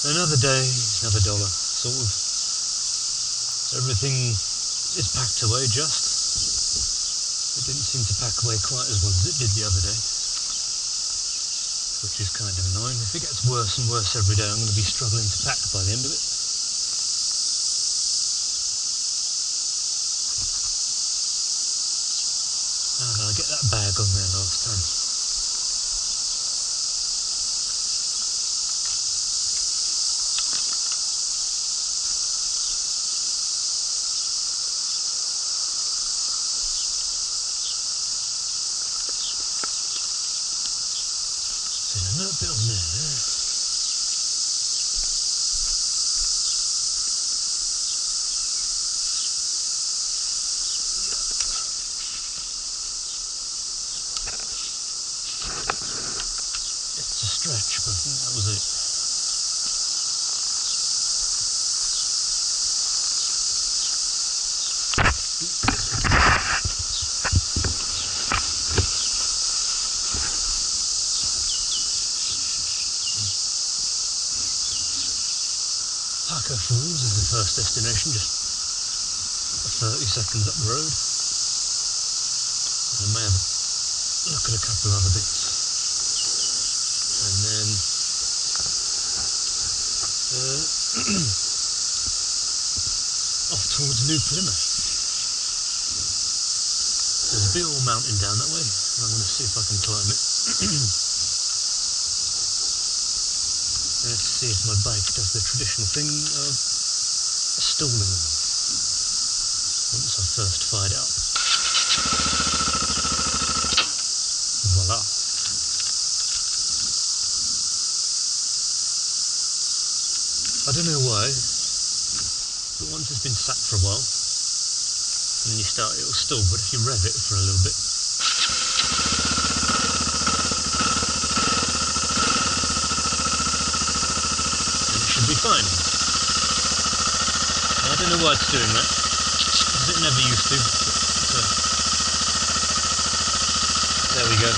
Another day, another dollar, sort of. Everything is packed away just. It didn't seem to pack away quite as well as it did the other day, which is kind of annoying. If it gets worse and worse every day, I'm going to be struggling to pack by the end of it. How did I get that bag on there last time? There's another bit on there. It's a stretch, but I think that was it. Falls is the first destination, just 30 seconds up the road. And I may have a look at a couple of other bits. And then off towards New Plymouth. There's a big old mountain down that way, and I'm going to see if I can climb it. Let's see if my bike does the traditional thing of stalling once I've first fired it up. Voila. I don't know why, but once it's been sat for a while, and then you start, it'll stall, but if you rev it for a little bit, be fine. I don't know why it's doing that, because it never used to. So, there we go.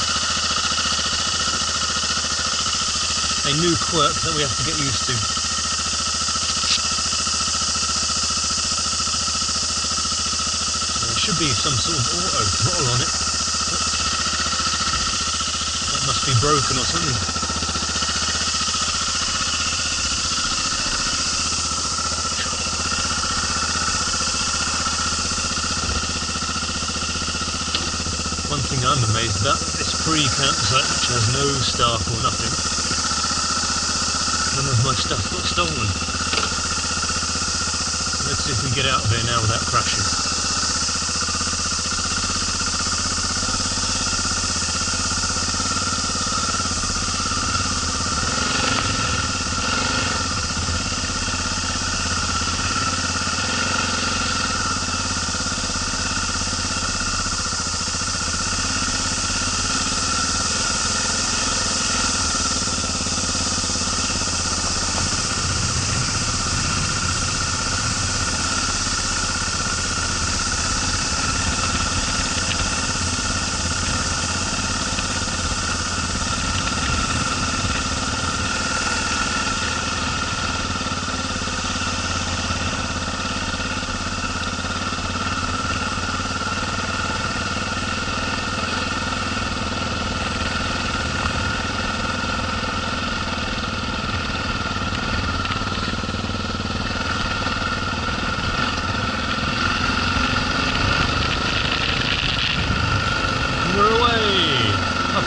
A new quirk that we have to get used to. There should be some sort of auto throttle on it. That must be broken or something. One thing I'm amazed about, this free campsite which has no staff or nothing, none of my stuff got stolen. Let's see if we can get out of there now without crashing.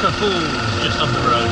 Falls just up the road.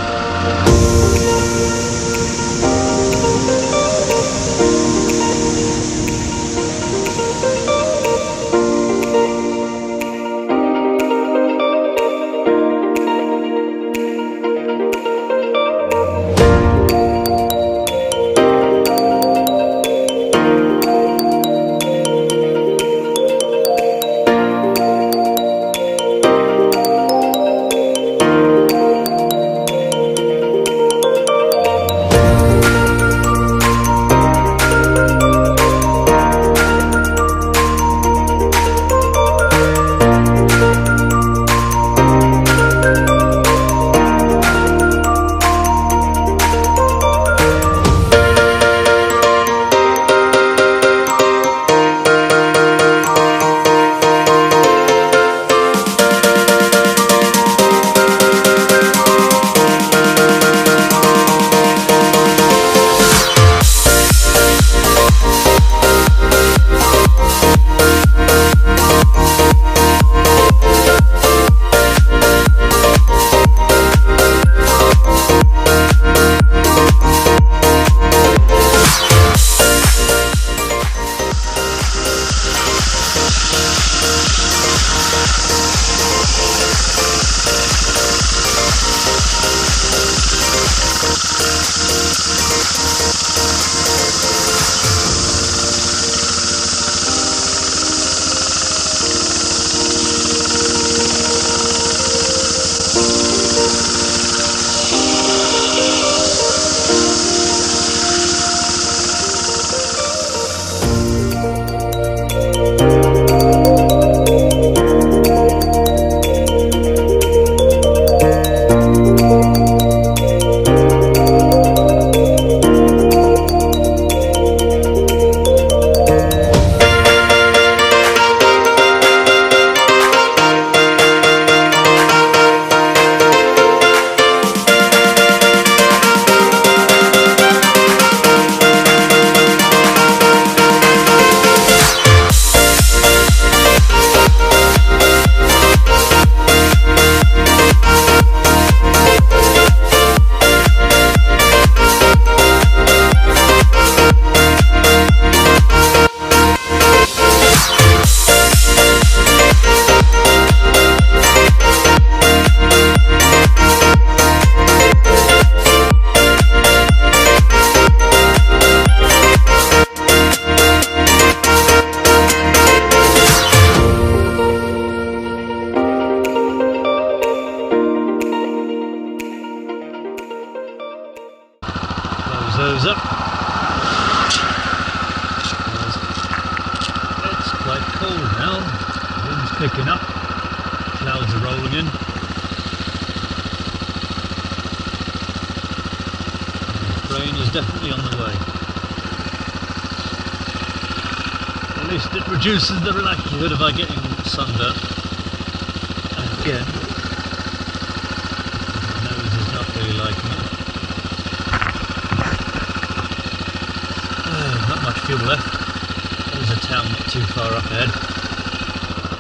those up. It's quite cold now. The wind's picking up. Clouds are rolling in. Rain is definitely on the way. At least it reduces the likelihood of I getting sunburnt. And again, my nose is not really liking it. Not much fuel left. There's a town not too far up ahead.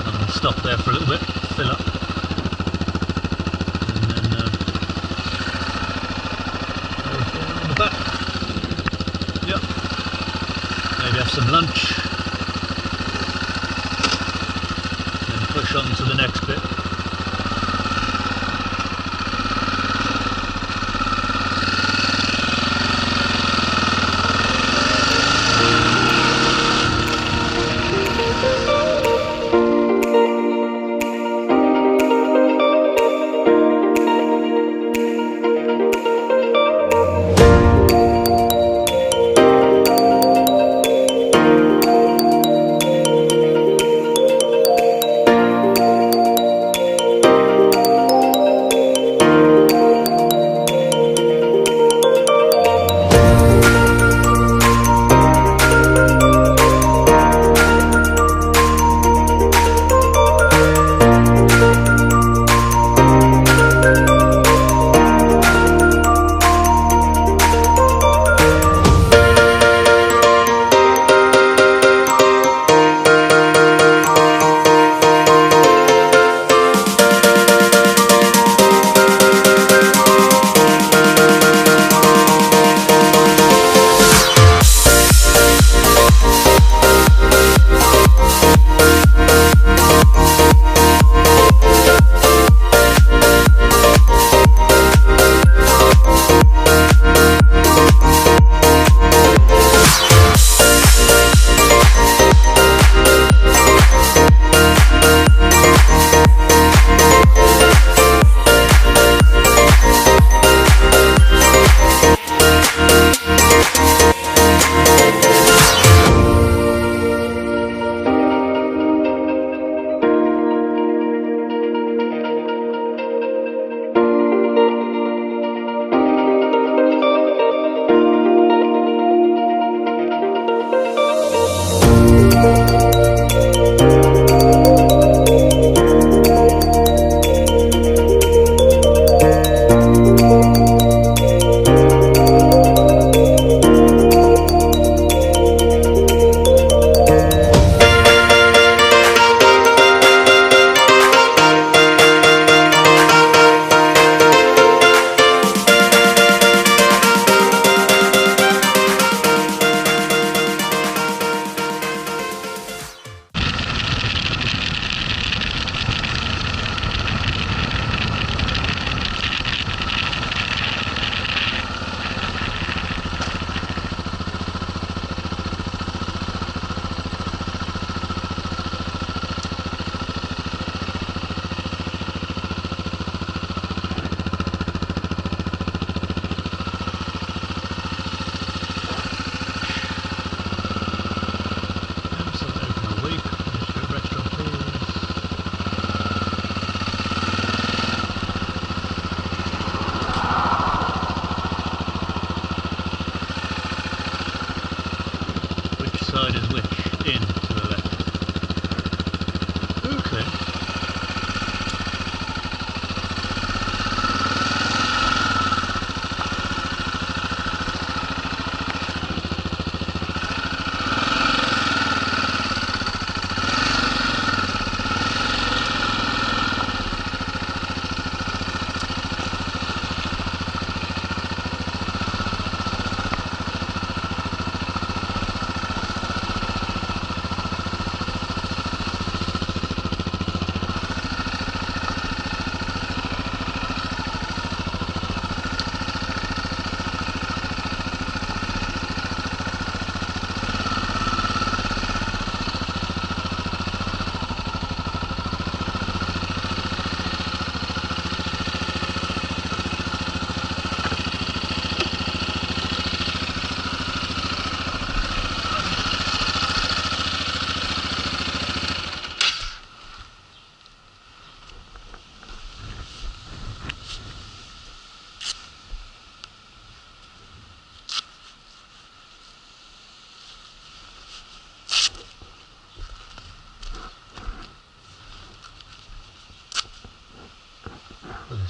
I'm going to stop there for a little bit, fill up. Back. Yep. Maybe have some lunch. Then push on to the next bit.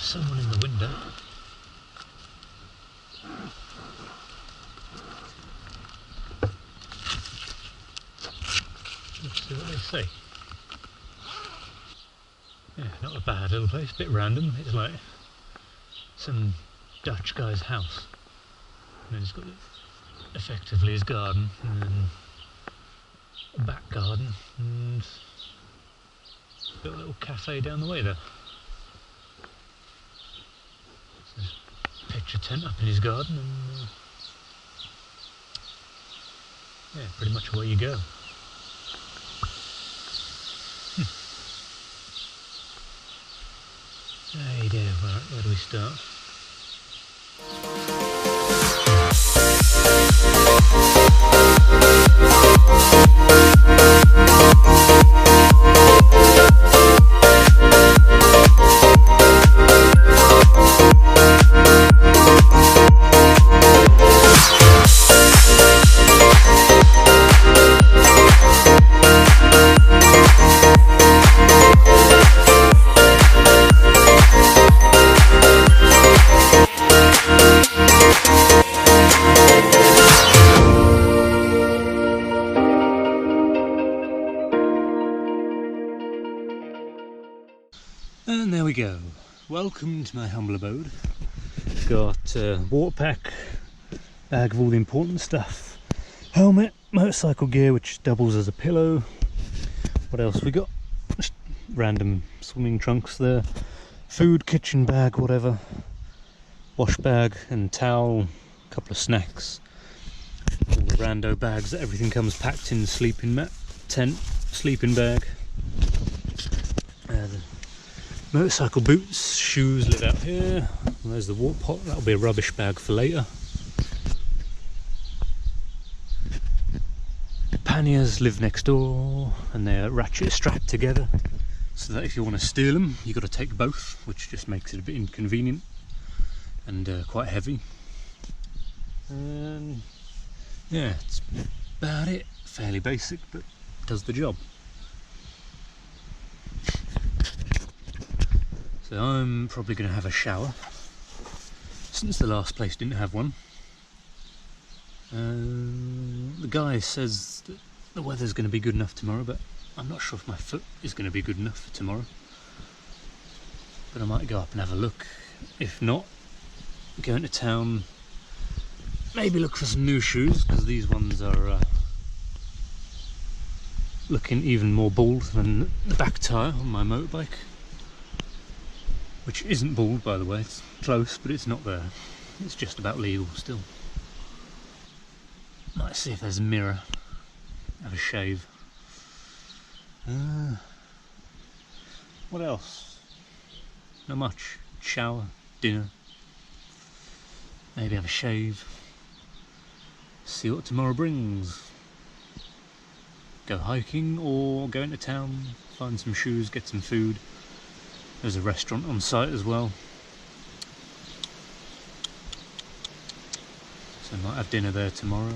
someone in the window. Let's see what they say. Yeah, not a bad little place, a bit random. It's like some Dutch guy's house. And then he's got effectively his garden, and then a back garden, and got a little cafe down the way there. So pitch a tent up in his garden, and yeah, pretty much away you go. Hey dear, where do we start? And there we go. Welcome to my humble abode. Got water pack, bag of all the important stuff, helmet, motorcycle gear which doubles as a pillow. What else we got? Just random swimming trunks there, food, kitchen bag, whatever, wash bag and towel, a couple of snacks, all the rando bags that everything comes packed in, sleeping mat, tent, sleeping bag. Motorcycle boots, shoes live out here. And there's the water pot, that'll be a rubbish bag for later. Panniers live next door, and they're ratchet strapped together, so that if you want to steal them, you've got to take both, which just makes it a bit inconvenient and quite heavy. And yeah, that's about it. Fairly basic, but does the job. So I'm probably going to have a shower, since the last place didn't have one. The guy says that the weather's going to be good enough tomorrow, but I'm not sure if my foot is going to be good enough for tomorrow. But I might go up and have a look. If not, go into town, maybe look for some new shoes, because these ones are looking even more bald than the back tyre on my motorbike. Which isn't bald, by the way, it's close, but it's not there. It's just about legal still. Might see if there's a mirror, have a shave. What else? Not much. Shower, dinner, maybe have a shave. See what tomorrow brings. Go hiking or go into town, find some shoes, get some food. There's a restaurant on site as well, so I might have dinner there tomorrow.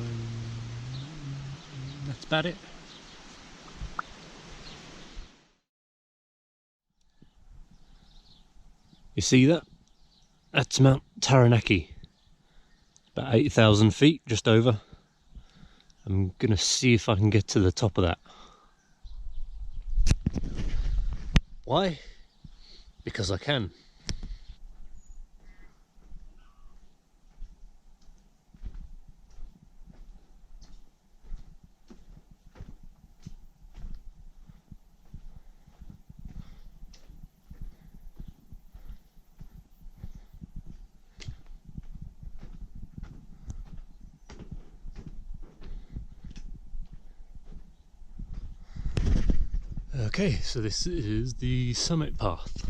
That's about it. You see that? That's Mount Taranaki, about 8,000 feet, just over. I'm gonna see if I can get to the top of that. Why? Because I can. Okay, so this is the summit path.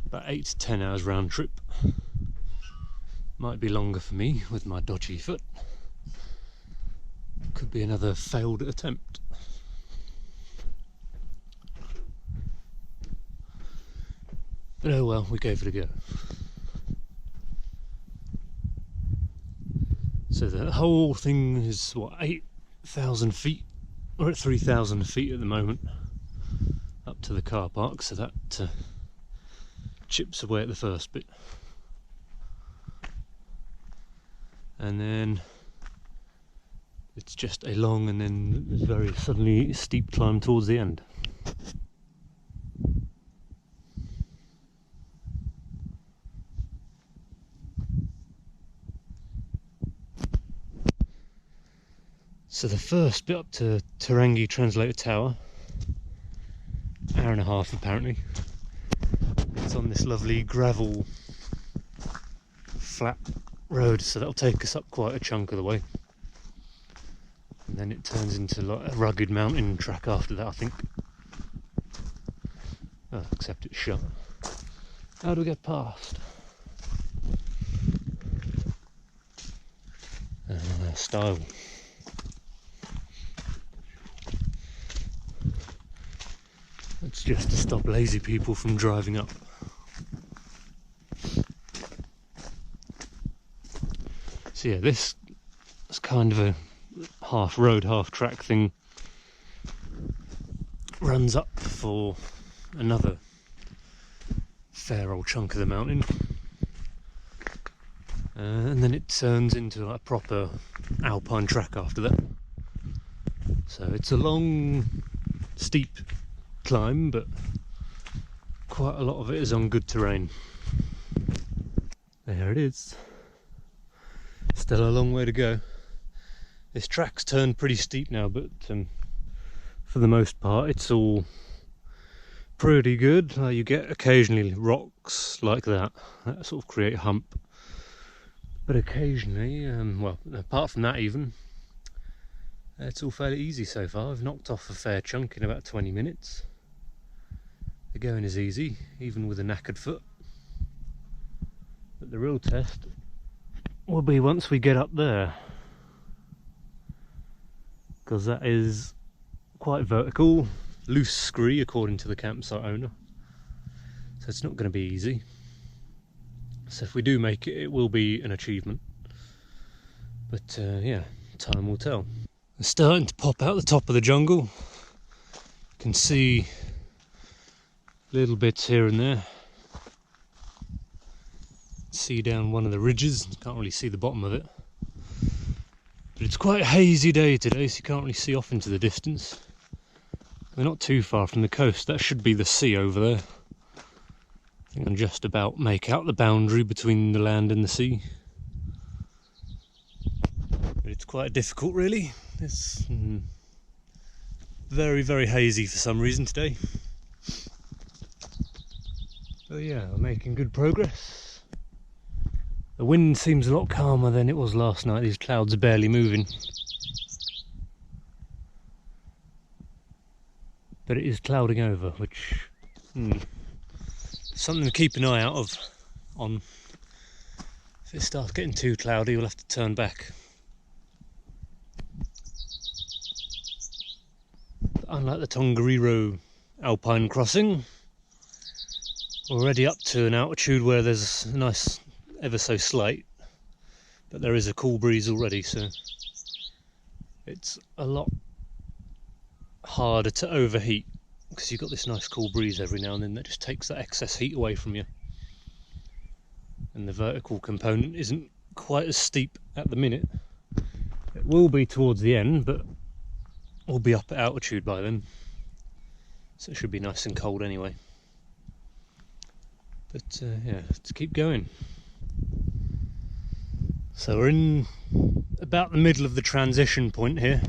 About 8 to 10 hours round trip. Might be longer for me with my dodgy foot. Could be another failed attempt. But oh well, we gave it a go. So the whole thing is what, 8,000 feet? We're at 3,000 feet at the moment, up to the car park, so that chips away at the first bit, and then it's just a long and then very suddenly steep climb towards the end. So the first bit up to Taranaki Translator Tower, hour and a half apparently. It's on this lovely gravel flat road, so that'll take us up quite a chunk of the way. And then it turns into like a rugged mountain track after that, I think. Oh, except it's shut. How do we get past? Style. It's just to stop lazy people from driving up. So yeah, this is kind of a half road, half track thing. Runs up for another fair old chunk of the mountain. And then it turns into like a proper alpine track after that. So it's a long, steep climb, but quite a lot of it is on good terrain. There it is. Still a long way to go. This track's turned pretty steep now, but for the most part it's all pretty good. You get occasionally rocks like that sort of create a hump, but occasionally, well, apart from that even, it's all fairly easy so far. I've knocked off a fair chunk in about 20 minutes. The going is easy, even with a knackered foot. But the real test will be once we get up there, because that is quite vertical, loose scree according to the campsite owner. So it's not going to be easy. So if we do make it, it will be an achievement. But yeah, time will tell. It's starting to pop out the top of the jungle. You can see little bits here and there. See down one of the ridges, can't really see the bottom of it. But it's quite a hazy day today, so you can't really see off into the distance. We're not too far from the coast, that should be the sea over there. I think I can just about make out the boundary between the land and the sea. But it's quite difficult really. It's very, very hazy for some reason today. But yeah, we're making good progress. The wind seems a lot calmer than it was last night. These clouds are barely moving. But it is clouding over, which something to keep an eye out on. If it starts getting too cloudy, we'll have to turn back. But unlike the Tongariro Alpine crossing, we're already up to an altitude where there's a nice, ever so slight, but there is a cool breeze already, so it's a lot harder to overheat because you've got this nice cool breeze every now and then that just takes that excess heat away from you. And the vertical component isn't quite as steep at the minute. It will be towards the end, but we'll be up at altitude by then, so it should be nice and cold anyway. But yeah, let's keep going. So we're in about the middle of the transition point here.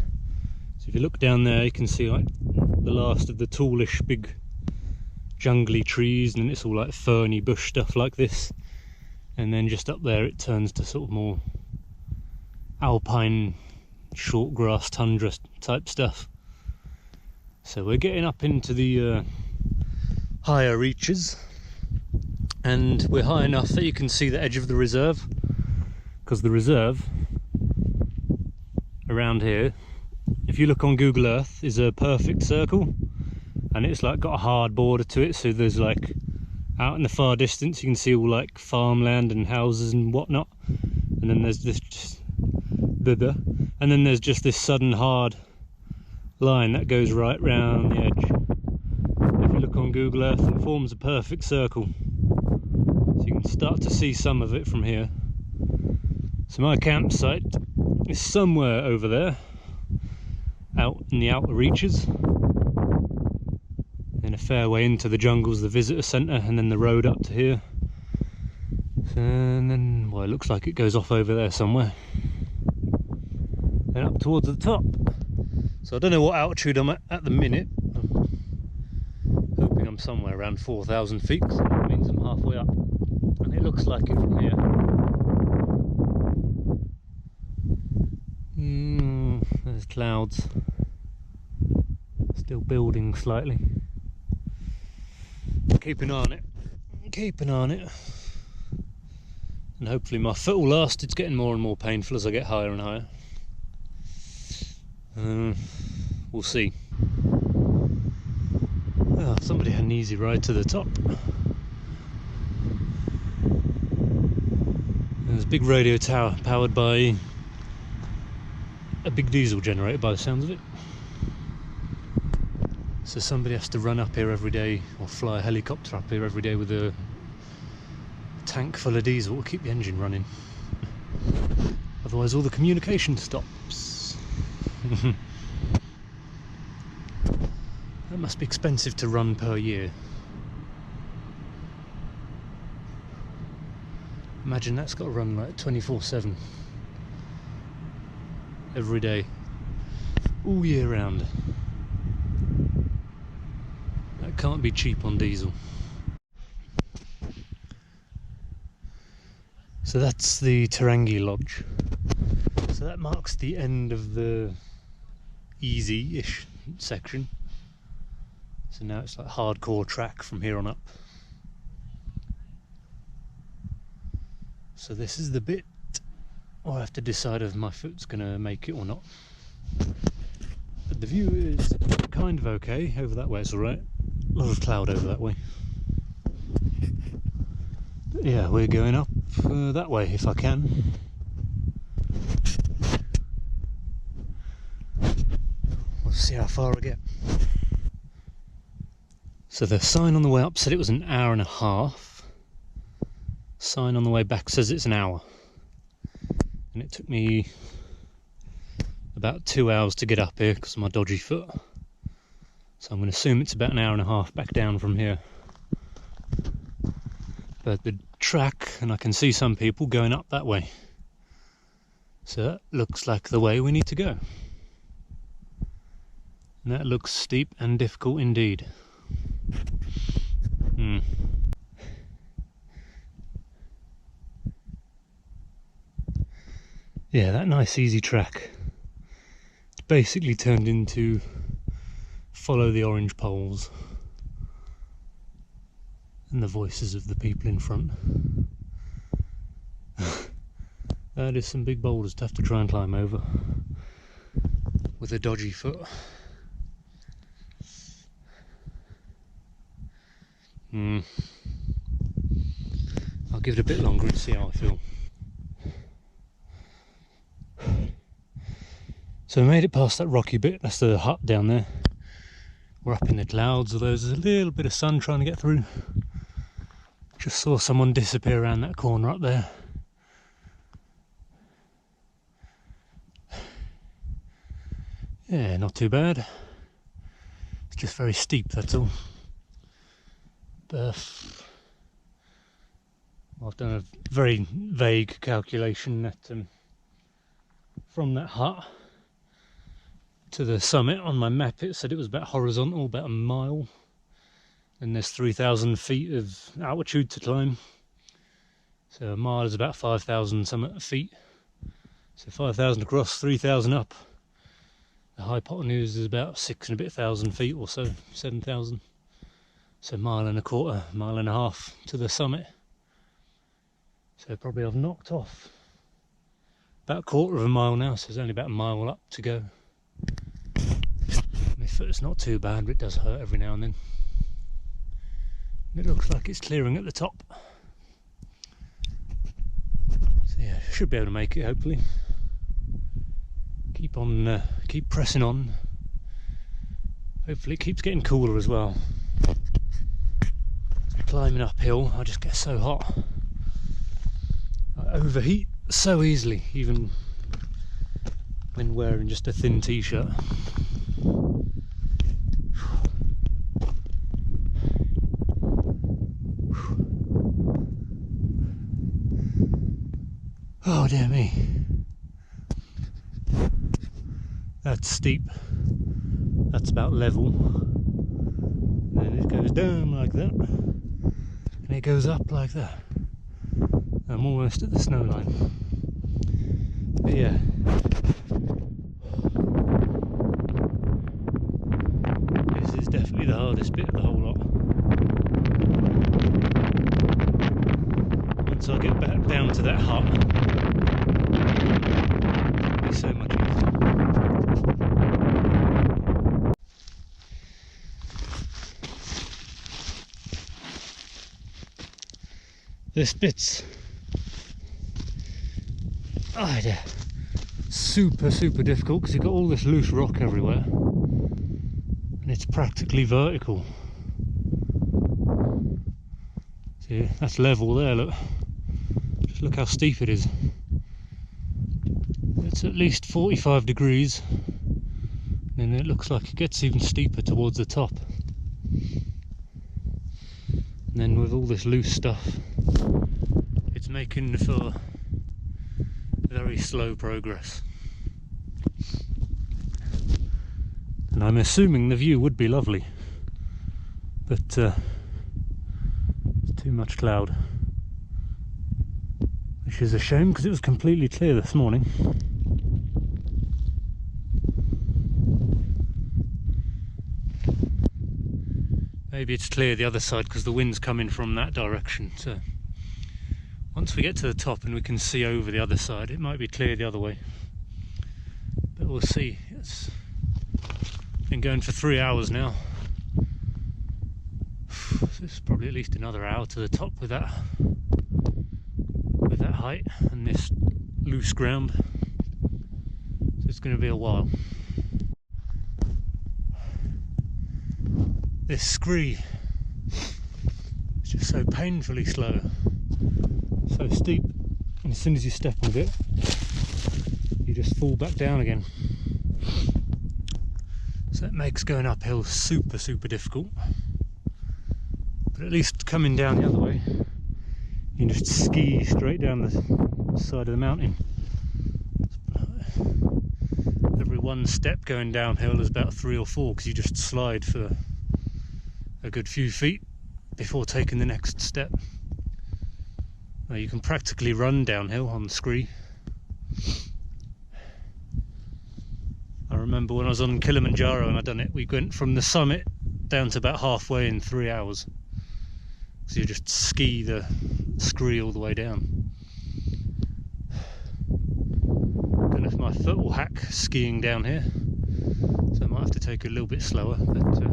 So if you look down there, you can see like the last of the tallish big jungly trees, and then it's all like ferny bush stuff like this. And then just up there it turns to sort of more alpine short grass tundra type stuff. So we're getting up into the higher reaches. And we're high enough that you can see the edge of the reserve, because the reserve around here, if you look on Google Earth, is a perfect circle, and it's like got a hard border to it. So there's like out in the far distance you can see all like farmland and houses and whatnot, and then there's this and then there's just this sudden hard line that goes right round the edge. If you look on Google Earth, it forms a perfect circle. can start to see some of it from here. So my campsite is somewhere over there, out in the outer reaches. Then a fair way into the jungles, the visitor centre, and then the road up to here. And then, well, it looks like it goes off over there somewhere. And up towards the top. So I don't know what altitude I'm at the minute. I'm hoping I'm somewhere around 4,000 feet, so that means I'm halfway up. And it looks like it from here. There's clouds. Still building slightly. Keep an eye on it. Keep an eye on it. And hopefully my foot will last. It's getting more and more painful as I get higher and higher. We'll see. Oh, somebody had an easy ride to the top. There's a big radio tower powered by a big diesel generator by the sounds of it. So somebody has to run up here every day, or fly a helicopter up here every day with a tank full of diesel to keep the engine running. Otherwise all the communication stops. That must be expensive to run per year. Imagine that's got to run like 24/7 every day, all year round. That can't be cheap on diesel. So that's the Taranaki Lodge. So that marks the end of the easy-ish section. So now it's like hardcore track from here on up. So this is the bit where I have to decide if my foot's going to make it or not. But the view is kind of okay. Over that way it's alright. A lot of cloud over that way. But yeah, we're going up that way if I can. We'll see how far I get. So the sign on the way up said it was an hour and a half. Sign on the way back says it's an hour. And it took me about 2 hours to get up here because of my dodgy foot. So I'm going to assume it's about an hour and a half back down from here. But the track, and I can see some people going up that way. So that looks like the way we need to go. And that looks steep and difficult indeed. Yeah, that nice easy track. It's basically turned into follow the orange poles and the voices of the people in front. That is some big boulders to have to try and climb over with a dodgy foot. I'll give it a bit longer and see how I feel. So we made it past that rocky bit. That's the hut down there. We're up in the clouds, although there's a little bit of sun trying to get through. Just saw someone disappear around that corner up there. Yeah, not too bad. It's just very steep, that's all. But I've done a very vague calculation that from that hut to the summit on my map it said it was about horizontal, about a mile. And there's 3,000 feet of altitude to climb. So a mile is about 5,000 something feet. So 5,000 across, 3,000 up. The hypotenuse is about 6 and a bit thousand feet or so, 7,000. So a mile and a quarter, mile and a half to the summit. So probably I've knocked off about a quarter of a mile now, so there's only about a mile up to go. My foot's not too bad, but it does hurt every now and then. It looks like it's clearing at the top. So yeah, should be able to make it hopefully. Keep on, keep pressing on. Hopefully it keeps getting cooler as well. Climbing uphill, I just get so hot. overheat so easily, even when wearing just a thin t-shirt. Oh dear me, that's steep. That's about level, and then it goes down like that, and it goes up like that. I'm almost at the snow line. But yeah, this is definitely the hardest bit of the whole lot. Once I get back down to that hut, it'll be so much easier. This bit's super difficult because you've got all this loose rock everywhere and it's practically vertical. See, that's level there, look. Just look how steep it is. It's at least 45 degrees and it looks like it gets even steeper towards the top. And then with all this loose stuff, it's making for very slow progress. And I'm assuming the view would be lovely, but it's too much cloud, which is a shame because it was completely clear this morning. Maybe it's clear the other side because the wind's coming from that direction, so once we get to the top and we can see over the other side, it might be clear the other way, but we'll see. It's been going for 3 hours now, so it's probably at least another hour to the top with that height and this loose ground, so it's going to be a while. This scree is just so painfully slow, so steep, and as soon as you step on it, you just fall back down again. So it makes going uphill super difficult. But at least coming down the other way, you can just ski straight down the side of the mountain. Every one step going downhill is about 3 or 4 because you just slide for a good few feet before taking the next step. Now you can practically run downhill on the scree. I remember when I was on Kilimanjaro and I'd done it, we went from the summit down to about halfway in 3 hours. So you just ski the scree all the way down. Don't know if my foot will hack skiing down here, so I might have to take it a little bit slower, but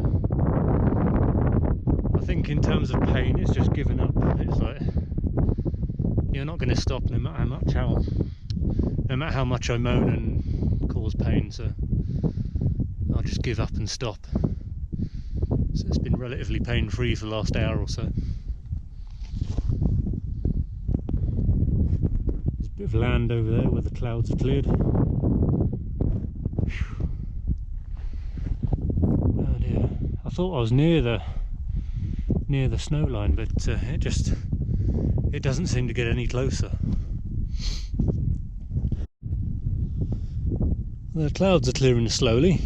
I think in terms of pain it's just given up. It's like you're not going to stop no matter how much I moan and cause pain, so I'll just give up and stop. So it's been relatively pain free for the last hour or so. There's a bit of land over there where the clouds have cleared. Oh dear, I thought I was near the snow line, but it doesn't seem to get any closer. The clouds are clearing slowly.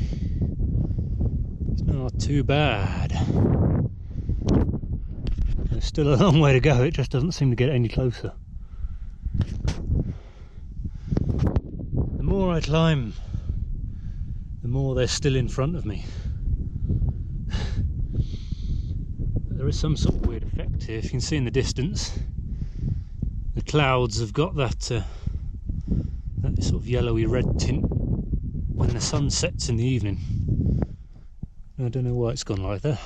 It's not too bad. There's still a long way to go, it just doesn't seem to get any closer. The more I climb, the more they're still in front of me. There is some sort of weird effect here. If you can see in the distance, the clouds have got that sort of yellowy red tint when the sun sets in the evening. I don't know why it's gone like that,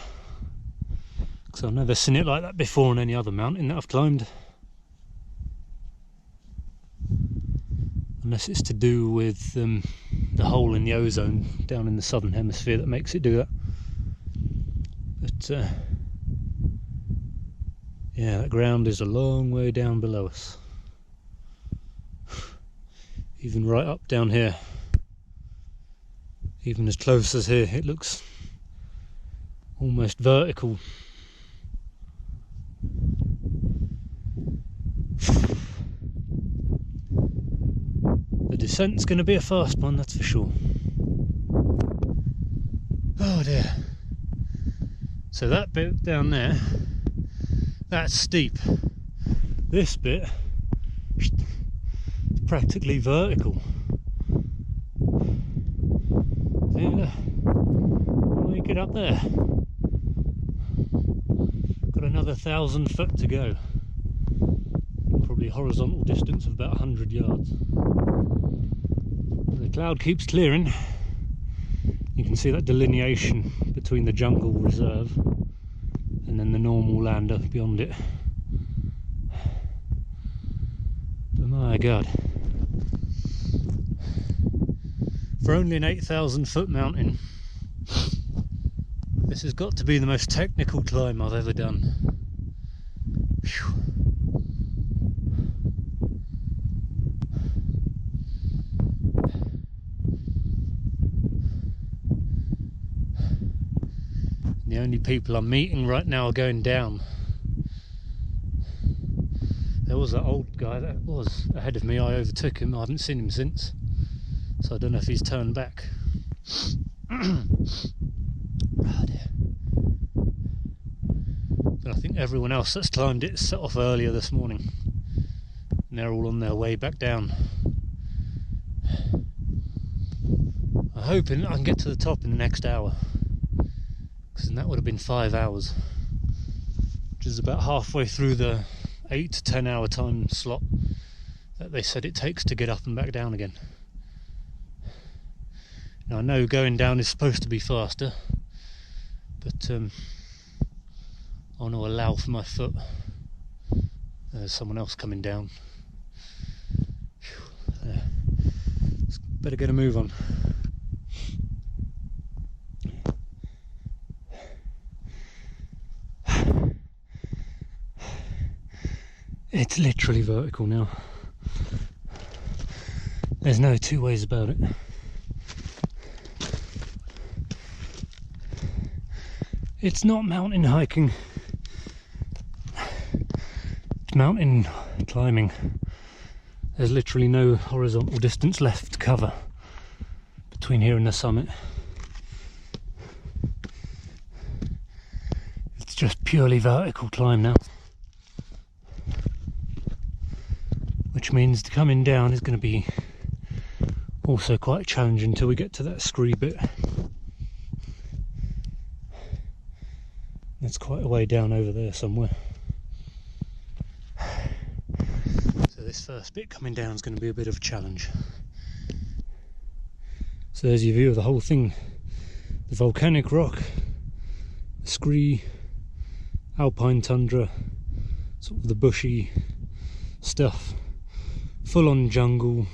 because I've never seen it like that before on any other mountain that I've climbed. Unless it's to do with the hole in the ozone down in the southern hemisphere that makes it do that. But yeah, that ground is a long way down below us. even right up down here, even as close as here, it looks almost vertical. The descent's going to be a fast one, that's for sure. Oh dear. So that bit down there, that's steep. This bit is practically vertical. See, when we get up there, got another 1,000 foot to go. Probably a horizontal distance of about 100 yards. The cloud keeps clearing. You can see that delineation between the jungle reserve and then the normal land up beyond it. But my god, for only an 8,000 foot mountain, this has got to be the most technical climb I've ever done. Whew. The only people I'm meeting right now are going down. There was that old guy that was ahead of me. I overtook him. I haven't seen him since, so I don't know if he's turned back. Oh dear. But I think everyone else that's climbed it set off earlier this morning, and they're all on their way back down. I'm hoping I can get to the top in the next hour, because that would have been 5 hours, which is about halfway through the 8 to 10 hour time slot that they said it takes to get up and back down again. Now I know going down is supposed to be faster, but I want to allow for my foot. There's someone else coming down. Better get a move on. It's literally vertical now. There's no two ways about it. It's not mountain hiking, it's mountain climbing. There's literally no horizontal distance left to cover between here and the summit. It's just purely vertical climb now. Which means the coming down is going to be also quite challenging until we get to that scree bit. That's quite a way down over there somewhere. So this first bit coming down is going to be a bit of a challenge. So there's your view of the whole thing. The volcanic rock, the scree, alpine tundra, sort of the bushy stuff. Full on jungle,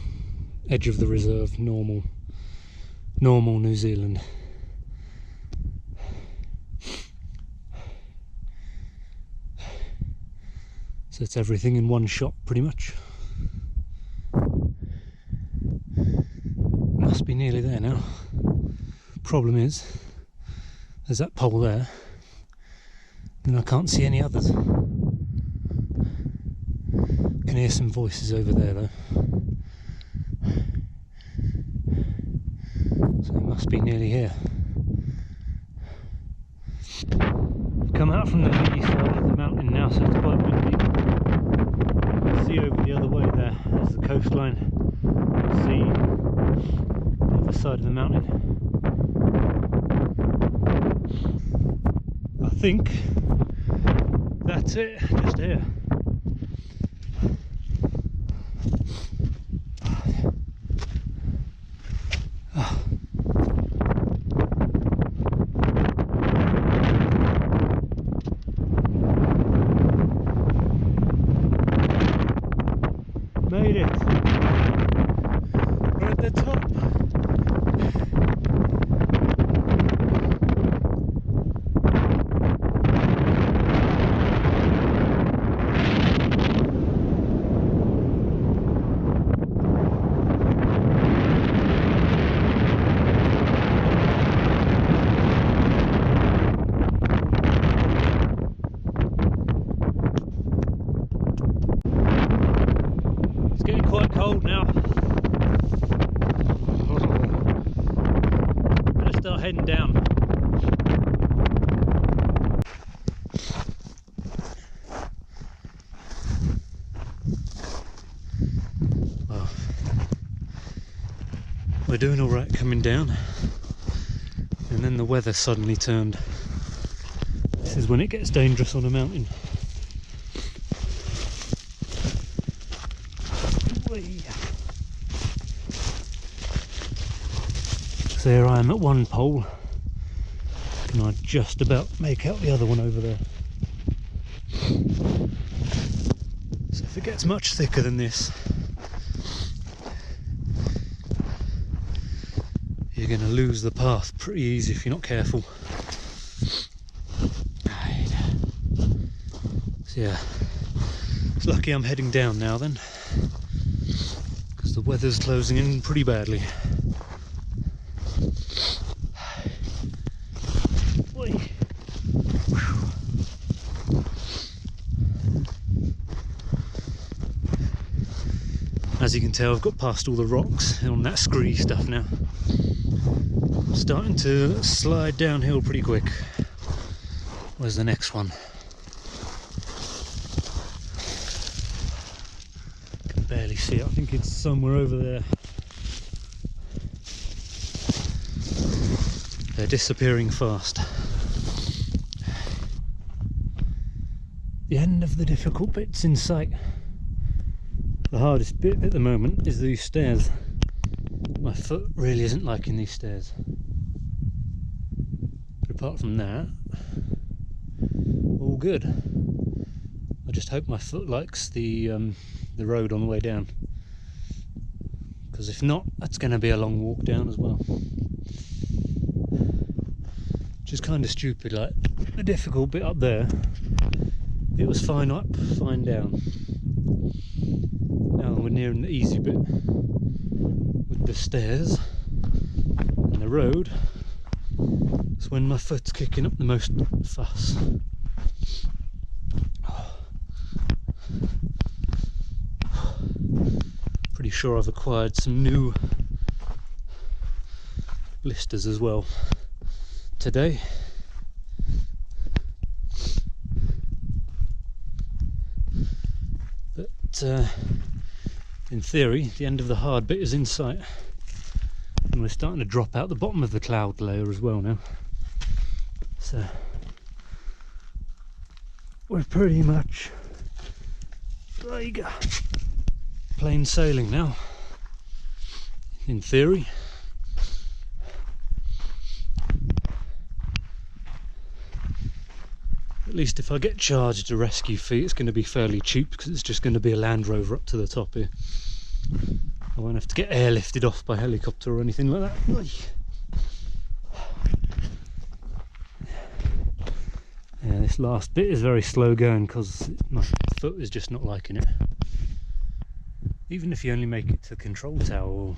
edge of the reserve, normal New Zealand. So it's everything in one shot pretty much. Must be nearly there now. Problem is, there's that pole there, and I can't see any others. I can hear some voices over there though, so it must be nearly here. I've come out from the windy side of the mountain now, so it's quite windy. You can see over the other way there's the coastline. You can see the other side of the mountain. I think that's it, just here. Made it! We're at the top! heading down. Well, we're doing alright coming down, and then the weather suddenly turned. This is when it gets dangerous on a mountain. So here I am at one pole, and I just about make out the other one over there. So if it gets much thicker than this, you're going to lose the path pretty easy if you're not careful. So yeah, it's lucky I'm heading down now then, because the weather's closing in pretty badly. As you can tell, I've got past all the rocks on that scree stuff now. I'm starting to slide downhill pretty quick. Where's the next one? Can barely see it. I think it's somewhere over there. They're disappearing fast. The end of the difficult bit's in sight. The hardest bit at the moment is these stairs. My foot really isn't liking these stairs. But apart from that, all good. I just hope my foot likes the road on the way down. Because if not, that's going to be a long walk down as well. Which is kind of stupid, like the difficult bit up there, it was fine up, fine down. Now we're nearing the easy bit with the stairs and the road. It's when my foot's kicking up the most fuss. Pretty sure I've acquired some new blisters as well today. But in theory, the end of the hard bit is in sight, and we're starting to drop out the bottom of the cloud layer as well now. So we're pretty much like plain sailing now, in theory. At least if I get charged a rescue fee, it's going to be fairly cheap, because it's just going to be a Land Rover up to the top here. I won't have to get airlifted off by helicopter or anything like that. Yeah, this last bit is very slow going because my foot is just not liking it. Even if you only make it to control tower or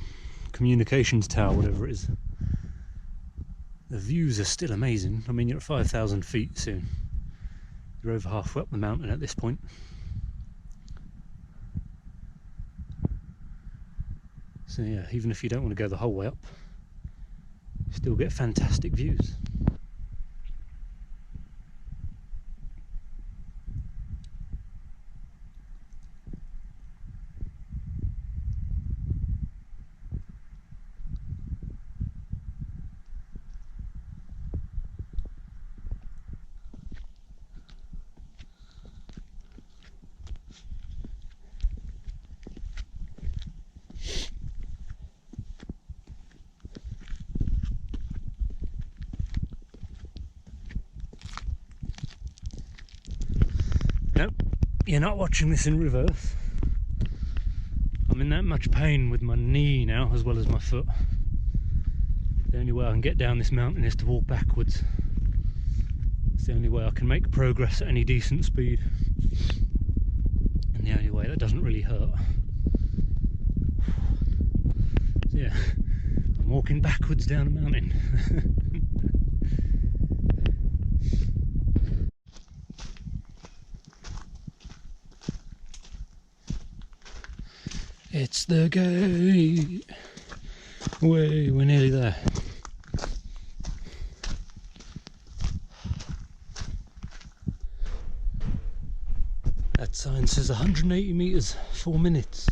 communications tower, whatever it is, the views are still amazing. I mean, you're at 5,000 feet soon. You're over halfway up the mountain at this point. So yeah, even if you don't want to go the whole way up, you still get fantastic views. Nope, you're not watching this in reverse. I'm in that much pain with my knee now, as well as my foot. The only way I can get down this mountain is to walk backwards. It's the only way I can make progress at any decent speed, and the only way that doesn't really hurt. So yeah, I'm walking backwards down a mountain. It's the gate. Way, we're nearly there. Sign says 180 metres, 4 minutes.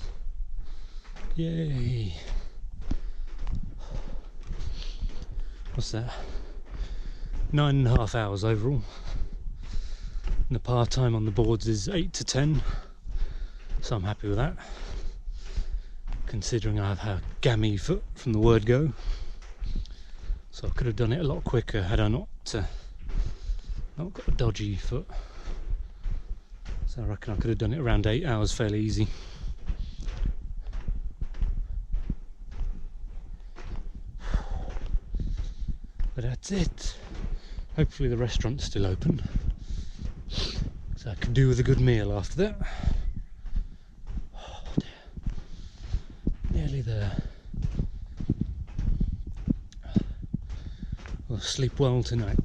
Yay! What's that? 9.5 hours overall. And the par time on the boards is 8 to 10, so I'm happy with that. Considering I've had a gammy foot from the word go, so I could have done it a lot quicker had I not got a dodgy foot. So I reckon I could have done it around 8 hours fairly easy. But that's it. Hopefully the restaurant's still open, so I can do with a good meal after that. Oh dear. Nearly there. I'll sleep well tonight.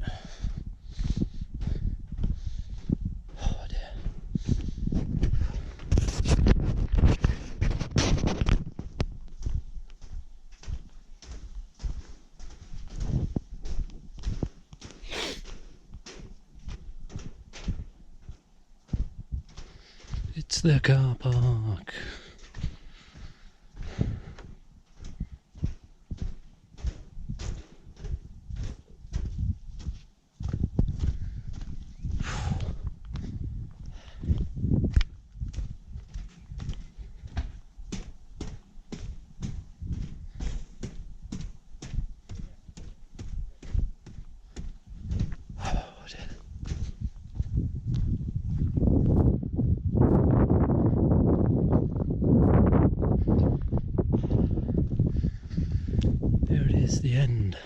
Oh dear. It's the car park. There it is, the end.